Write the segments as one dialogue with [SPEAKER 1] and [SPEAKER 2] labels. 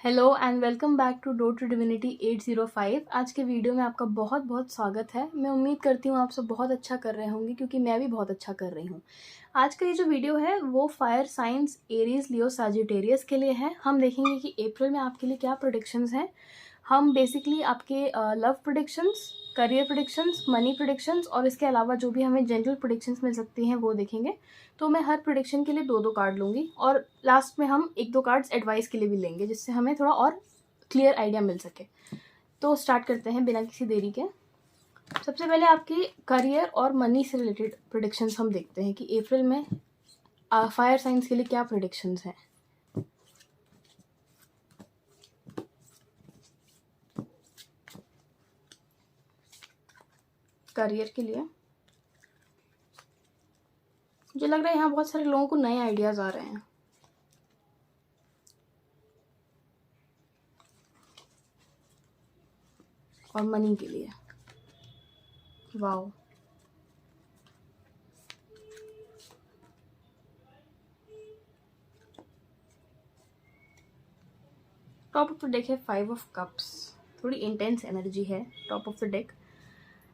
[SPEAKER 1] Hello and welcome back to door to divinity 805। आज के video में आपका बहुत बहुत स्वागत है। मैं उम्मीद करती हूँ आप सब बहुत अच्छा कर रहे होंगे क्योंकि मैं भी बहुत अच्छा कर रही हूँ। आज का ये जो वीडियो है वो fire science Aries Leo Sagittarius के लिए है। हम देखेंगे कि अप्रैल में आपके लिए क्या प्रेडिक्शंस हैं। हम बेसिकली आपके love predictions, career predictions, money predictions और इसके अलावा जो भी हमें जनरल प्रेडिक्शंस मिल सकती हैं वो देखेंगे। तो मैं हर प्रेडिक्शन के लिए दो दो कार्ड लूँगी और लास्ट में हम एक दो कार्ड्स एडवाइस के लिए भी लेंगे जिससे हमें थोड़ा और क्लियर आइडिया मिल सके। तो स्टार्ट करते हैं बिना किसी देरी के। सबसे पहले आपकी करियर और मनी से रिलेटेड प्रेडिक्शंस हम देखते हैं कि अप्रैल में फायर साइंस के लिए क्या प्रेडिक्शंस हैं। करियर के लिए मुझे लग रहा है यहाँ बहुत सारे लोगों को नए आइडियाज़ आ रहे हैं। और मनी के लिए wow, top of the deck है 5 ऑफ कप्स। थोड़ी इंटेंस एनर्जी है top of the deck.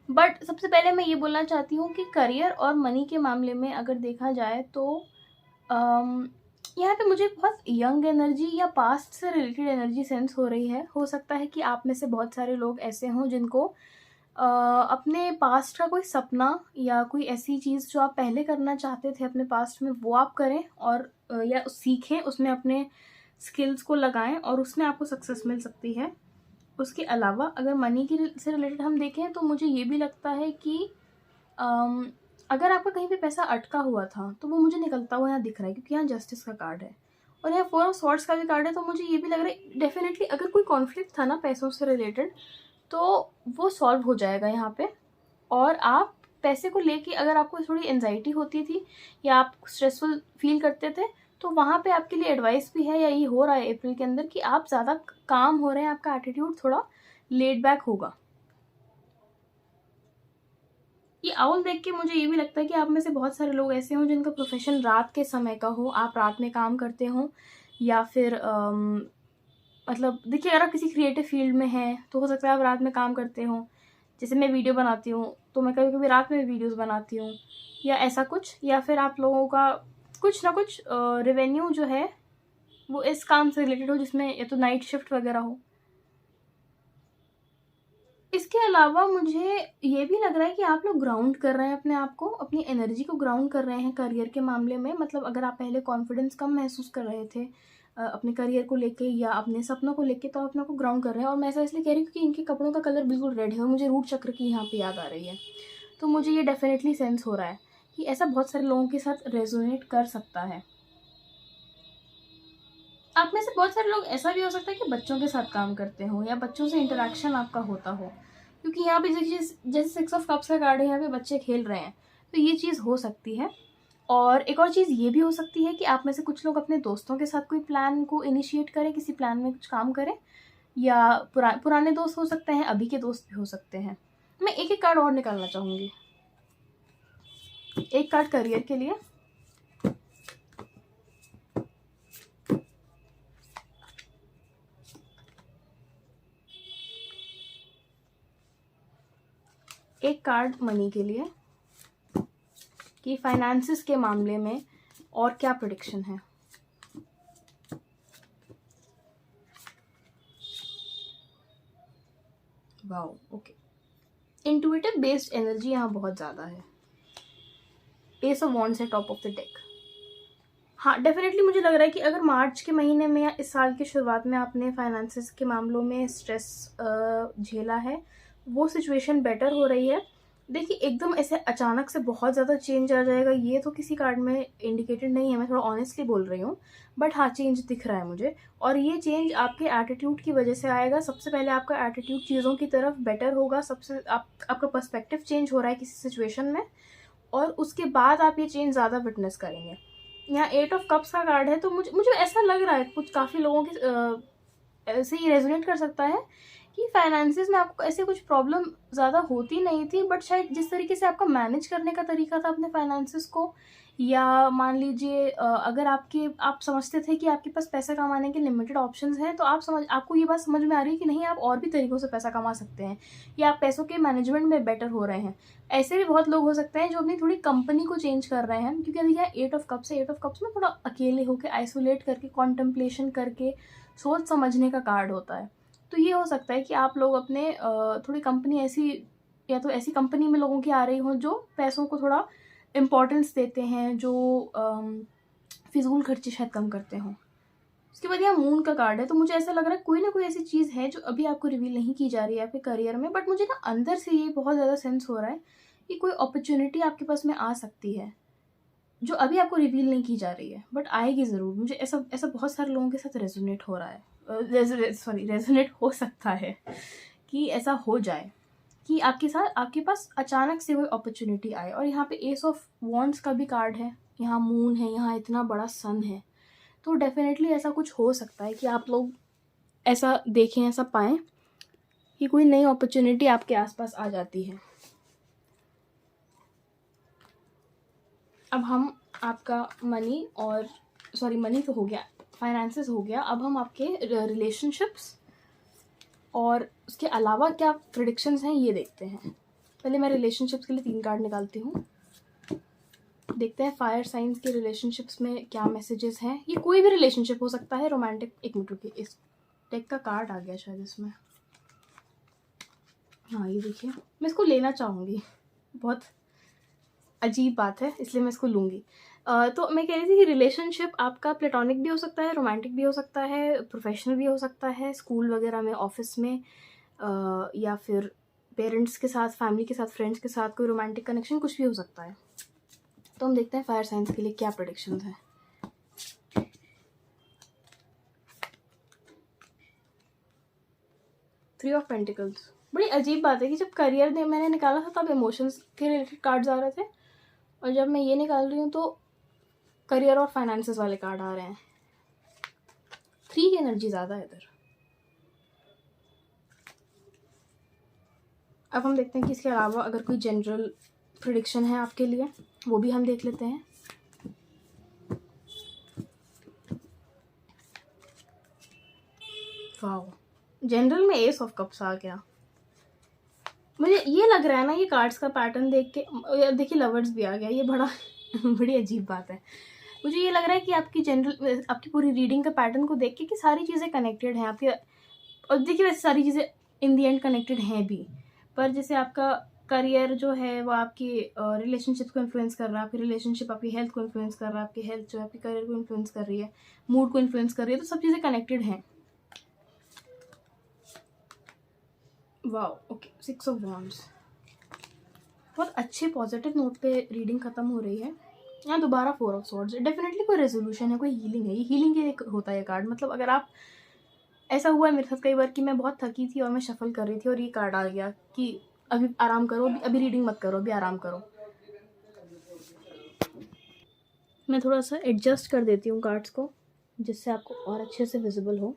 [SPEAKER 1] But सबसे पहले मैं ये बोलना चाहती हूँ कि करियर और मनी के मामले में अगर देखा जाए तो यहाँ पे मुझे बहुत यंग एनर्जी या पास्ट से रिलेटेड एनर्जी सेंस हो रही है। हो सकता है कि आप में से बहुत सारे लोग ऐसे हों जिनको अपने पास्ट का कोई सपना या कोई ऐसी चीज़ जो आप पहले करना चाहते थे अपने पास्ट में वो आप करें और या सीखें, उसमें अपने स्किल्स को लगाएं और उसमें आपको सक्सेस मिल सकती है। उसके अलावा अगर मनी की से रिलेटेड हम देखें तो मुझे ये भी लगता है कि अगर आपका कहीं पे पैसा अटका हुआ था तो वो मुझे निकलता हुआ यहाँ दिख रहा है क्योंकि यहाँ जस्टिस का कार्ड है और यहाँ 4 ऑफ स्वॉर्ड्स का भी कार्ड है। तो मुझे ये भी लग रहा है डेफिनेटली अगर कोई कॉन्फ्लिक्ट था ना पैसों से रिलेटेड तो वो सॉल्व हो जाएगा यहाँ पे। और आप पैसे को लेके अगर आपको थोड़ी एंजाइटी होती थी या आप स्ट्रेसफुल फील करते थे तो वहाँ पे आपके लिए एडवाइस भी है या ये हो रहा है अप्रैल के अंदर कि आप ज़्यादा काम हो रहे हैं, आपका एटीट्यूड थोड़ा लेड बैक होगा। ये आउल देख के मुझे ये भी लगता है कि आप में से बहुत सारे लोग ऐसे हों जिनका प्रोफेशन रात के समय का हो, आप रात में काम करते हो या फिर मतलब देखिए अगर आप किसी क्रिएटिव फील्ड में हैं तो हो सकता है आप रात में काम करते हो। जैसे मैं वीडियो बनाती हूँ तो मैं कभी कभी रात में वीडियोस बनाती हूँ या ऐसा कुछ, या फिर आप लोगों का कुछ ना कुछ रेवेन्यू जो है वो इस काम से रिलेटेड हो जिसमें या तो नाइट शिफ्ट वगैरह हो। इसके अलावा मुझे ये भी लग रहा है कि आप लोग ग्राउंड कर रहे हैं अपने आप को, अपनी एनर्जी को ग्राउंड कर रहे हैं करियर के मामले में। मतलब अगर आप पहले कॉन्फिडेंस कम महसूस कर रहे थे अपने करियर को लेके या अपने सपनों को लेके तो आप अपने को ग्राउंड कर रहे हैं। और मैं ऐसा इसलिए कह रही हूँ क्योंकि इनके कपड़ों का कलर बिल्कुल रेड है और मुझे रूट चक्र की यहाँ पे याद आ रही है। तो मुझे ये डेफिनेटली सेंस हो रहा है कि ऐसा बहुत सारे लोगों के साथ रेजोनेट कर सकता है। आप में से बहुत सारे लोग ऐसा भी हो सकता है कि बच्चों के साथ काम करते हो या बच्चों से इंटरेक्शन आपका होता हो, क्योंकि यहाँ पे देखिए जैसे 6 ऑफ कप्स का कार्ड है, यहाँ पे बच्चे खेल रहे हैं तो ये चीज़ हो सकती है। और एक और चीज़ ये भी हो सकती है कि आप में से कुछ लोग अपने दोस्तों के साथ कोई प्लान को इनिशिएट करें, किसी प्लान में कुछ काम करें, या पुराने दोस्त हो सकते हैं, अभी के दोस्त भी हो सकते हैं। मैं एक एक कार्ड और निकालना चाहूँगी। एक कार्ड करियर के लिए, एक कार्ड मनी के लिए कि फाइनेंसिस के मामले में और क्या प्रेडिक्शन है। Wow, okay. Intuitive based energy यहाँ बहुत ज़्यादा है। एस ऑफ वॉन्ड्स है टॉप ऑफ द डेक। हाँ, डेफिनेटली मुझे लग रहा है कि अगर मार्च के महीने में या इस साल की शुरुआत में आपने फाइनेंसिस के मामलों में स्ट्रेस झेला है, वो सिचुएशन बेटर हो रही है। देखिए एकदम ऐसे अचानक से बहुत ज़्यादा चेंज आ जाएगा ये तो किसी कार्ड में इंडिकेटेड नहीं है, मैं थोड़ा ऑनेस्टली बोल रही हूँ। बट हाँ, चेंज दिख रहा है मुझे और ये चेंज आपके एटीट्यूड की वजह से आएगा। सबसे पहले आपका एटीट्यूड चीज़ों की तरफ बेटर होगा। आपका पर्सपेक्टिव चेंज हो रहा है किसी सिचुएशन में और उसके बाद आप ये चेंज ज़्यादा विटनेस करेंगे। यहाँ 8 ऑफ कप्स का कार्ड है तो मुझे ऐसा लग रहा है कुछ काफ़ी लोगों के ऐसे ही रेजोनेट कर सकता है कि फाइनेंसेस में आपको ऐसे कुछ प्रॉब्लम ज़्यादा होती नहीं थी, बट शायद जिस तरीके से आपका मैनेज करने का तरीका था अपने फाइनेंसेस को, या मान लीजिए अगर आप समझते थे कि आपके पास पैसा कमाने के लिमिटेड ऑप्शंस हैं, तो आपको ये बात समझ में आ रही है कि नहीं, आप और भी तरीक़ों से पैसा कमा सकते हैं, या आप पैसों के मैनेजमेंट में बेटर हो रहे हैं। ऐसे भी बहुत लोग हो सकते हैं जो अपनी थोड़ी कंपनी को चेंज कर रहे हैं, क्योंकि देखिए 8 ऑफ कप्स है, 8 ऑफ कप्स में थोड़ा अकेले होकर आइसोलेट करके कॉन्टेम्पलेशन करके सोच समझने का कार्ड होता है। तो ये हो सकता है कि आप लोग अपने थोड़ी कंपनी ऐसी, या तो ऐसी कंपनी में लोगों की आ रही हों जो पैसों को थोड़ा इम्पोर्टेंस देते हैं, जो फिजूल खर्चे शायद कम करते हों। उसके बाद यहाँ मून का कार्ड है, तो मुझे ऐसा लग रहा है कोई ना कोई ऐसी चीज़ है जो अभी आपको रिवील नहीं की जा रही है आपके करियर में, बट मुझे ना अंदर से ये बहुत ज़्यादा सेंस हो रहा है कि कोई अपॉर्चुनिटी आपके पास में आ सकती है जो अभी आपको रिवील नहीं की जा रही है, बट आएगी ज़रूर। मुझे ऐसा ऐसा बहुत सारे लोगों के साथ रेजोनेट हो रहा है, रेजोनेट हो सकता है कि ऐसा हो जाए कि आपके पास अचानक से कोई अपॉर्चुनिटी आए। और यहाँ पे एस ऑफ वॉन्ड्स का भी कार्ड है, यहाँ मून है, यहाँ इतना बड़ा सन है, तो डेफिनेटली ऐसा कुछ हो सकता है कि आप लोग ऐसा देखें, ऐसा पाएँ कि कोई नई अपॉर्चुनिटी आपके आसपास आ जाती है। अब हम आपका मनी तो हो गया, फाइनेंसेस हो गया, अब हम आपके रिलेशनशिप्स और उसके अलावा क्या प्रेडिक्शंस हैं ये देखते हैं। पहले मैं रिलेशनशिप्स के लिए 3 कार्ड निकालती हूँ, देखते हैं फायर साइंस के रिलेशनशिप्स में क्या मैसेजेस हैं। ये कोई भी रिलेशनशिप हो सकता है, रोमांटिक। एक मिनट रुकिए, इस डेक का कार्ड आ गया शायद इसमें, हाँ ये देखिए, मैं इसको लेना चाहूँगी, बहुत अजीब बात है इसलिए मैं इसको लूँगी। तो मैं कह रही थी कि रिलेशनशिप आपका प्लेटोनिक भी हो सकता है, रोमांटिक भी हो सकता है, प्रोफेशनल भी हो सकता है, स्कूल वगैरह में, ऑफिस में, या फिर पेरेंट्स के साथ, फैमिली के साथ, फ्रेंड्स के साथ कोई रोमांटिक कनेक्शन, कुछ भी हो सकता है। तो हम देखते हैं फायर साइंस के लिए क्या प्रेडिक्शंस हैं। 3 ऑफ पेंटिकल्स, बड़ी अजीब बात है कि जब करियर मैंने निकाला था तब इमोशंस के रिलेटेड कार्ड्स आ रहे थे, और जब मैं ये निकाल रही हूँ तो करियर और फाइनेंसेस वाले कार्ड आ रहे हैं। 3 की एनर्जी ज़्यादा है इधर। अब हम देखते हैं कि इसके अलावा अगर कोई जनरल प्रेडिक्शन है आपके लिए, वो भी हम देख लेते हैं। वाओ, जनरल में एस ऑफ कप्स आ गया। मुझे ये लग रहा है ना, ये कार्ड्स का पैटर्न देख के, देखिए लवर्स भी आ गया, ये बड़ी अजीब बात है। मुझे ये लग रहा है कि आपकी पूरी रीडिंग का पैटर्न को देख के कि सारी चीज़ें कनेक्टेड हैं आपके, और देखिए वैसे सारी चीज़ें इन दी एंड कनेक्टेड हैं भी, पर जैसे आपका करियर जो है वो आपकी रिलेशनशिप को इन्फ्लुएंस कर रहा है, आपकी रिलेशनशिप आपकी हेल्थ को इन्फ्लुएंस कर रहा है, आपकी हेल्थ जो है आपकी करियर को इन्फ्लुएंस कर रही है, मूड को इन्फ्लुएंस कर रही है, तो सब चीज़ें कनेक्टेड हैं। वाओ, ओके, 6 ऑफ वॉन्ड्स, बहुत अच्छे पॉजिटिव नोट पे रीडिंग ख़त्म हो रही है। यहाँ दोबारा 4 ऑफ स्वॉर्ड्स, डेफिनेटली कोई रेजोल्यूशन है, कोई हीलिंग है, ये हीलिंग के लिए होता है ये कार्ड। मतलब अगर आप, ऐसा हुआ है मेरे साथ कई बार कि मैं बहुत थकी थी और मैं शफल कर रही थी और ये कार्ड आ गया कि अभी आराम करो, अभी रीडिंग मत करो, अभी आराम करो। मैं थोड़ा सा एडजस्ट कर देती हूँ कार्ड्स को जिससे आपको और अच्छे से विजिबल हो।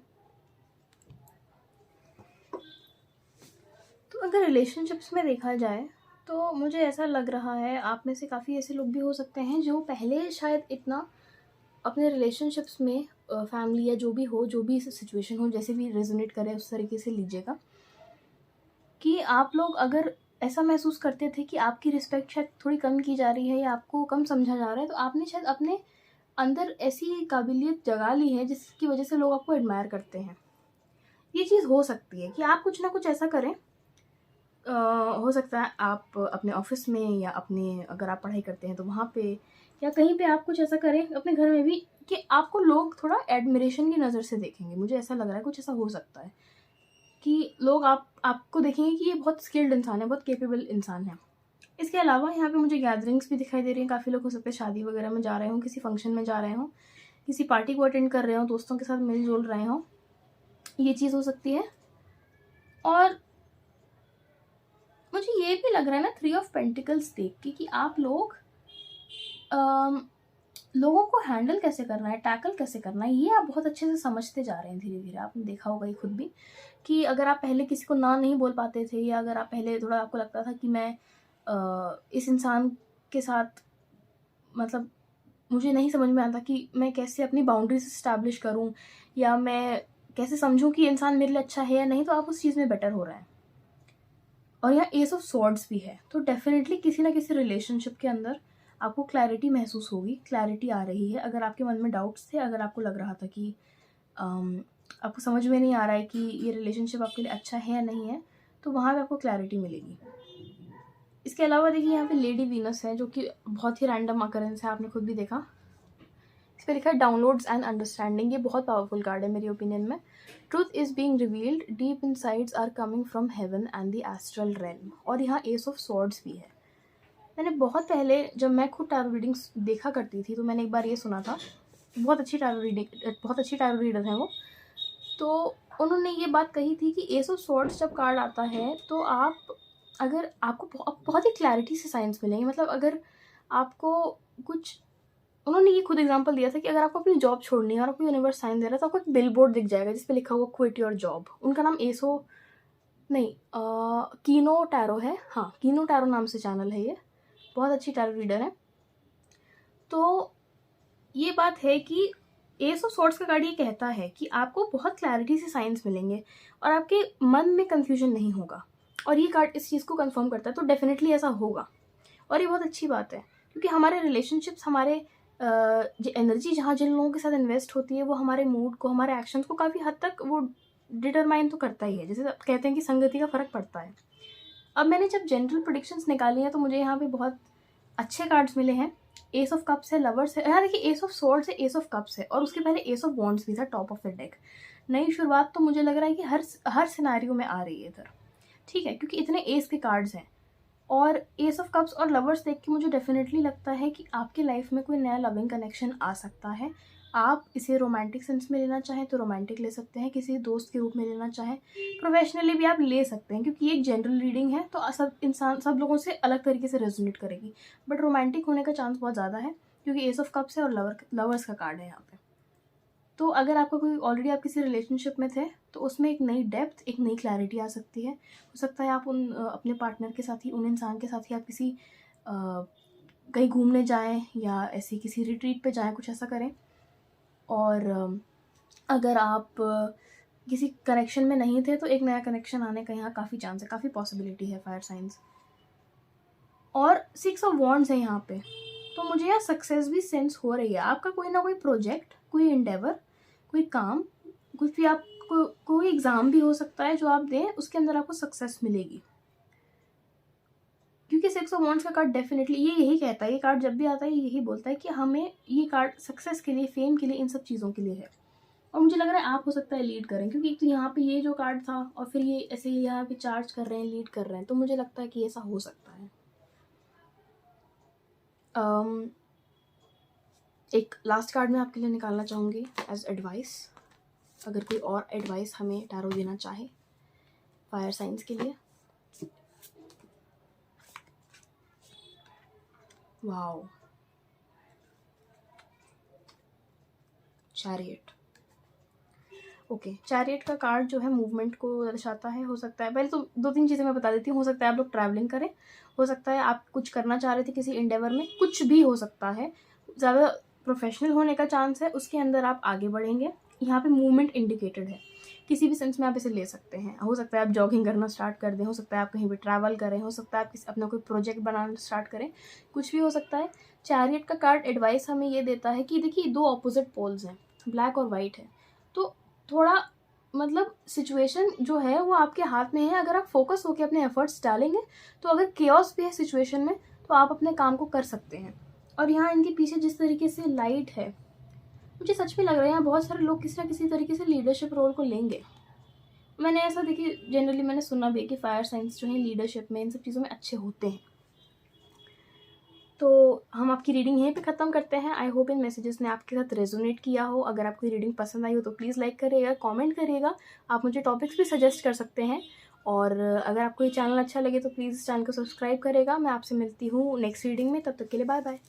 [SPEAKER 1] तो अगर रिलेशनशिप्स में देखा जाए तो मुझे ऐसा लग रहा है आप में से काफ़ी ऐसे लोग भी हो सकते हैं जो पहले शायद इतना अपने रिलेशनशिप्स में, फैमिली या जो भी सिचुएशन हो, जैसे भी रेजोनेट करे उस तरीके से लीजिएगा, कि आप लोग अगर ऐसा महसूस करते थे कि आपकी रिस्पेक्ट शायद थोड़ी कम की जा रही है या आपको कम समझा जा रहा है, तो आपने शायद अपने अंदर ऐसी काबिलियत जगा ली है जिसकी वजह से लोग आपको एडमायर करते हैं। ये चीज़ हो सकती है कि आप कुछ ना कुछ ऐसा करें, हो सकता है आप अपने ऑफिस में, या अपने, अगर आप पढ़ाई करते हैं तो वहाँ पे, या कहीं पे आप कुछ ऐसा करें अपने घर में भी कि आपको लोग थोड़ा एडमिरेशन की नज़र से देखेंगे। मुझे ऐसा लग रहा है कुछ ऐसा हो सकता है कि लोग आपको देखेंगे कि ये बहुत स्किल्ड इंसान है, बहुत केपेबल इंसान है। इसके अलावा यहाँ पे मुझे गैदरिंग्स भी दिखाई दे रही हैं। काफ़ी लोग हो सकते हैं शादी वगैरह में जा रहे हों, किसी फंक्शन में जा रहे हों, किसी पार्टी को अटेंड कर रहे हों, दोस्तों के साथ मिल-जुल रहे हों, ये चीज़ हो सकती है। और मुझे ये भी लग रहा है ना 3 ऑफ पेंटिकल्स देख के कि आप लोग लोगों को हैंडल कैसे करना है, टैकल कैसे करना है, ये आप बहुत अच्छे से समझते जा रहे हैं धीरे धीरे। आपने देखा होगा ये खुद भी कि अगर आप पहले किसी को ना नहीं बोल पाते थे, या अगर आप पहले थोड़ा आपको लगता था कि मैं इस इंसान के साथ मतलब मुझे नहीं समझ में आता कि मैं कैसे अपनी बाउंड्रीज इस्टेब्लिश करूं, या मैं कैसे समझूं कि इंसान मेरे लिए अच्छा है या नहीं, तो आप उस चीज़ में बेटर हो रहे हैं। और यहाँ एस ऑफ स्वॉर्ड्स भी है, तो डेफिनेटली किसी ना किसी रिलेशनशिप के अंदर आपको क्लैरिटी महसूस होगी, क्लैरिटी आ रही है। अगर आपके मन में डाउट्स थे, अगर आपको लग रहा था कि आपको समझ में नहीं आ रहा है कि ये रिलेशनशिप आपके लिए अच्छा है या नहीं है, तो वहाँ पे आपको क्लैरिटी मिलेगी। इसके अलावा देखिए यहाँ पे लेडी वीनस है, जो कि बहुत ही रैंडम अकरेंस है, आपने खुद भी देखा। इस पर लिखा है डाउनलोड्स एंड अंडरस्टैंडिंग। ये बहुत पावरफुल कार्ड है मेरी ओपिनियन में। Truth is being revealed, deep insights are coming from heaven and the astral realm. और यहाँ एस ऑफ स्वॉर्ड्स भी है। मैंने बहुत पहले जब मैं खुद टैरो रीडिंग्स देखा करती थी, तो मैंने एक बार ये सुना था, बहुत अच्छी टैरो रीडर हैं वो, तो उन्होंने ये बात कही थी कि एस ऑफ स्वॉर्ड्स जब कार्ड आता है तो अगर आपको बहुत ही क्लैरिटी से साइंस मिलेंगे। मतलब अगर आपको कुछ, उन्होंने ये खुद एग्जांपल दिया था कि अगर आपको अपनी जॉब छोड़नी है और आपको यूनिवर्स साइन दे रहा है, तो आपको एक बिल बोर्ड दिख जाएगा जिस पे लिखा हुआ क्विट योर जॉब। उनका नाम कीनो टैरो है। हाँ, कीनो टैरो नाम से चैनल है ये, बहुत अच्छी टैरो रीडर है। तो ये बात है कि एस ऑफ स्वॉर्ड्स का कार्ड ये कहता है कि आपको बहुत क्लैरिटी से साइंस मिलेंगे और आपके मन में कंफ्यूजन नहीं होगा, और ये कार्ड इस चीज़ को कंफर्म करता है। तो डेफिनेटली ऐसा होगा, और ये बहुत अच्छी बात है, क्योंकि हमारे रिलेशनशिप्स, हमारे जो एनर्जी जहाँ जिन लोगों के साथ इन्वेस्ट होती है, वो हमारे मूड को, हमारे एक्शंस को काफ़ी हद तक वो डिटरमाइन तो करता ही है। जैसे कहते हैं कि संगति का फ़र्क पड़ता है। अब मैंने जब जनरल प्रेडिक्शंस निकाली हैं, तो मुझे यहाँ पे बहुत अच्छे कार्ड्स मिले हैं। एस ऑफ कप्स है, लवर्स है, यहाँ देखिए एस ऑफ स्वॉर्ड्स है, एस ऑफ कप्स है, और उसके पहले एस ऑफ वॉन्ड्स भी था टॉप ऑफ द डेक। नई शुरुआत तो मुझे लग रहा है कि हर सिनेरियो में आ रही है इधर, ठीक है, क्योंकि इतने एस के कार्ड्स हैं। और एस ऑफ कप्स और लवर्स देख के मुझे डेफिनेटली लगता है कि आपकी लाइफ में कोई नया लविंग कनेक्शन आ सकता है। आप इसे रोमांटिक सेंस में लेना चाहें तो रोमांटिक ले सकते हैं, किसी दोस्त के रूप में लेना चाहें, प्रोफेशनली भी आप ले सकते हैं, क्योंकि ये एक जनरल रीडिंग है, तो सब लोगों से अलग तरीके से रेजोनेट करेगी। बट रोमांटिक होने का चांस बहुत ज़्यादा है, क्योंकि एस ऑफ कप्स है और लवर्स का कार्ड है यहाँ पे। तो अगर आपका कोई ऑलरेडी आप किसी रिलेशनशिप में थे, तो उसमें एक नई डेप्थ, एक नई क्लैरिटी आ सकती है। हो सकता है आप अपने पार्टनर के साथ ही, उन इंसान के साथ ही आप किसी कहीं घूमने जाएं, या ऐसे किसी रिट्रीट पे जाएं, कुछ ऐसा करें। और अगर आप किसी कनेक्शन में नहीं थे, तो एक नया कनेक्शन आने का यहाँ काफ़ी चांस है, काफ़ी पॉसिबिलिटी है फायर साइंस। और 6 ऑफ वॉन्ड्स है यहाँ पे, तो मुझे यहाँ सक्सेस भी सेंस हो रही है। आपका कोई ना कोई प्रोजेक्ट, कोई एंडेवर, कोई काम, कुछ भी, आपको कोई एग्ज़ाम भी हो सकता है जो आप दें, उसके अंदर आपको सक्सेस मिलेगी। क्योंकि 6 ऑफ वॉन्ड्स का कार्ड डेफिनेटली ये यही कहता है, ये कार्ड जब भी आता है यही बोलता है कि हमें ये कार्ड सक्सेस के लिए, फेम के लिए, इन सब चीज़ों के लिए है। और मुझे लग रहा है आप हो सकता है लीड करें, क्योंकि एक तो यहाँ पे ये जो कार्ड था, और फिर ये ऐसे यहाँ पे चार्ज कर रहे हैं, लीड कर रहे हैं, तो मुझे लगता है कि ऐसा हो सकता है। एक लास्ट कार्ड मैं आपके लिए निकालना चाहूँगी एज एडवाइस, अगर कोई और एडवाइस हमें टैरो देना चाहे फायर साइंस के लिए। Wow, chariot. ओके, चैरियट का कार्ड जो है मूवमेंट को दर्शाता है। हो सकता है, पहले तो 2-3 चीज़ें मैं बता देती हूँ। हो सकता है आप लोग ट्रैवलिंग करें, हो सकता है आप कुछ करना चाह रहे थे किसी इंडेवर में, कुछ भी हो सकता है। ज़्यादा प्रोफेशनल होने का चांस है, उसके अंदर आप आगे बढ़ेंगे। यहाँ पे मूवमेंट इंडिकेटेड है, किसी भी सेंस में आप इसे ले सकते हैं। हो सकता है आप जॉगिंग करना स्टार्ट कर दें, हो सकता है आप कहीं भी ट्रैवल करें, हो सकता है आप अपना कोई प्रोजेक्ट बनाना स्टार्ट करें, कुछ भी हो सकता है। चैरियट का कार्ड एडवाइस हमें ये देता है कि देखिए 2 ऑपोजिट पोल्स हैं, ब्लैक और वाइट है, तो थोड़ा मतलब सिचुएशन जो है वो आपके हाथ में है। अगर आप फोकस होकर अपने एफर्ट्स डालेंगे, तो अगर केओस भी है सिचुएशन में, तो आप अपने काम को कर सकते हैं। और यहाँ इनके पीछे जिस तरीके से लाइट है, मुझे सच में लग रहा है यहाँ बहुत सारे लोग किसी ना किसी तरीके से लीडरशिप रोल को लेंगे। मैंने ऐसा देखिए, जनरली मैंने सुना भी है कि फायर साइंस जो है लीडरशिप में, इन सब चीज़ों में अच्छे होते हैं। तो हम आपकी रीडिंग यहीं पे ख़त्म करते हैं। आई होप इन मैसेजेस ने आपके साथ रेजोनेट किया हो। अगर आपको रीडिंग पसंद आई हो तो प्लीज़ लाइक करिएगा, कमेंट करिएगा। आप मुझे टॉपिक्स भी सजेस्ट कर सकते हैं। और अगर आपको ये चैनल अच्छा लगे तो प्लीज़ चैनल को सब्सक्राइब करेगा। मैं आपसे मिलती हूँ नेक्स्ट रीडिंग में, तब तक के लिए बाय बाय।